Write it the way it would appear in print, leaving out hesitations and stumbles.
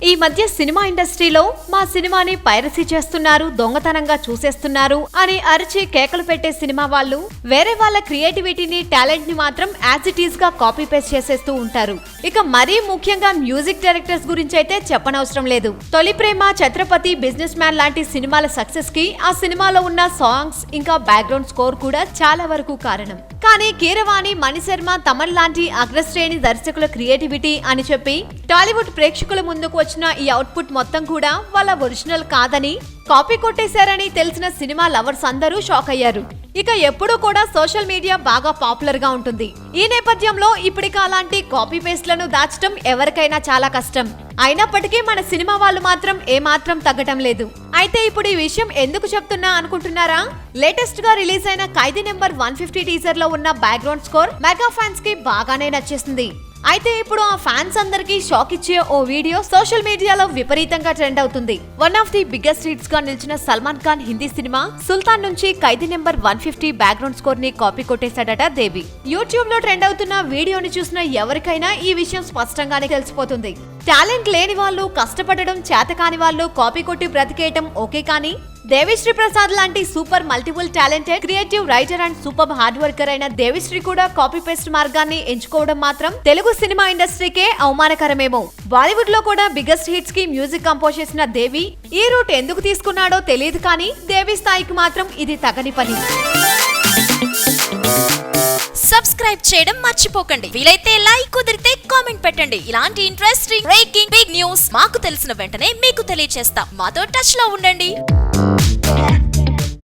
ఈ మధ్య సినిమా ఇండస్ట్రీలో మా సినిమాని పైరసీ చేస్తున్నారు, దొంగతనంగా చూసేస్తున్నారు అని అరిచి కేకలు పెట్టే సినిమా వాళ్ళు వేరే వాళ్ళ క్రియేటివిటీని, టాలెంట్ ని మాత్రం యాజ్ ఇట్ ఈస్ గా కాపీ పేస్ట్ చేసేస్తూ ఉంటారు. ఇక మరీ ముఖ్యంగా మ్యూజిక్ డైరెక్టర్స్ గురించి అయితే చెప్పనవసరం లేదు. తొలి ప్రేమ, ఛత్రపతి, బిజినెస్ మ్యాన్ లాంటి సినిమాల సక్సెస్ కి ఆ సినిమాలో ఉన్న సాంగ్స్ ఇంకా బ్యాక్గ్రౌండ్ స్కోర్ కూడా చాలా వరకు కారణం. కానీ కీరవాణి, మణిశర్మ, తమన్ లాంటి అగ్రశ్రేణి దర్శకుల క్రియేటివిటీ అని చెప్పి టాలీవుడ్ ప్రేక్షకుల ముందుకు వచ్చిన ఈ అవుట్పుట్ మొత్తం కూడా వాళ్ళ ఒరిజినల్ కాదని, కాపీ కొట్టేశారని తెలిసిన సినిమా లవర్స్ అందరూ షాక్ అయ్యారు. ఇక ఎప్పుడూ కూడా సోషల్ మీడియా బాగా పాపులర్ గా ఉంటుంది. ఈ నేపథ్యంలో ఇప్పటిక అలాంటి కాపీ పేస్ట్లను దాచడం ఎవరికైనా చాలా కష్టం. అయినప్పటికీ మన సినిమా వాళ్ళు మాత్రం ఏమాత్రం తగ్గటం లేదు. అయితే ఇప్పుడు ఈ విషయం ఎందుకు చెప్తున్నా అనుకుంటున్నారా? లేటెస్ట్ గా రిలీజ్ అయిన ఖైదీ నెంబర్ 150 టీజర్ లో ఉన్న బ్యాక్గ్రౌండ్ స్కోర్ మెగా ఫ్యాన్స్ కి బాగానే నచ్చేసింది. అయితే ఇప్పుడు ఆ ఫ్యాన్స్ అందరికి షాక్ ఇచ్చే ఓ వీడియో సోషల్ మీడియాలో విపరీతంగా ట్రెండ్ అవుతుంది. One of the biggest hits గా నిలిచిన సల్మాన్ ఖాన్ హిందీ సినిమా సుల్తాన్ నుంచి ఖైదీ నెంబర్ 150 బ్యాక్గ్రౌండ్ స్కోర్ ని కాపీ కొట్టేశాడట దేవి. యూట్యూబ్ లో ట్రెండ్ అవుతున్న వీడియోని చూసిన ఎవరికైనా ఈ విషయం స్పష్టంగానే తెలిసిపోతుంది. టాలెంట్ లేని వాళ్ళు, కష్టపడడం చేతకాని వాళ్ళు కాపీ కొట్టి బ్రతికేయటం ఓకే, కానీ దేవిశ్రీ ప్రసాద్ లాంటి super multiple talented creative writer and super hard worker అయిన దేవిశ్రీ కూడా కాపీ పేస్ట్ మార్గాన్ని ఎంచుకోవడం మాత్రం తెలుగు సినిమా ఇండస్ట్రీకే అవమానకరమేమో. బాలీవుడ్ లో కూడా బిగ్గెస్ట్ హిట్స్ కి మ్యూజిక్ కంపోజ్ చేసిన దేవి ఈ రూట్ ఎందుకు తీసుకున్నాడో తెలియదు, కానీ దేవి స్థాయికి మాత్రం ఇది తగని పని. సబ్స్క్రైబ్ చేయడం మర్చిపోకండి. వీలైతే లైక్, కుదిరితే కామెంట్ పెట్టండి. ఇలాంటి ఇంట్రెస్టింగ్ బ్రేకింగ్ బిగ్ న్యూస్ మాకు తెలిసిన వెంటనే మీకు తెలియజేస్తాం. మాతో టచ్ లో ఉండండి.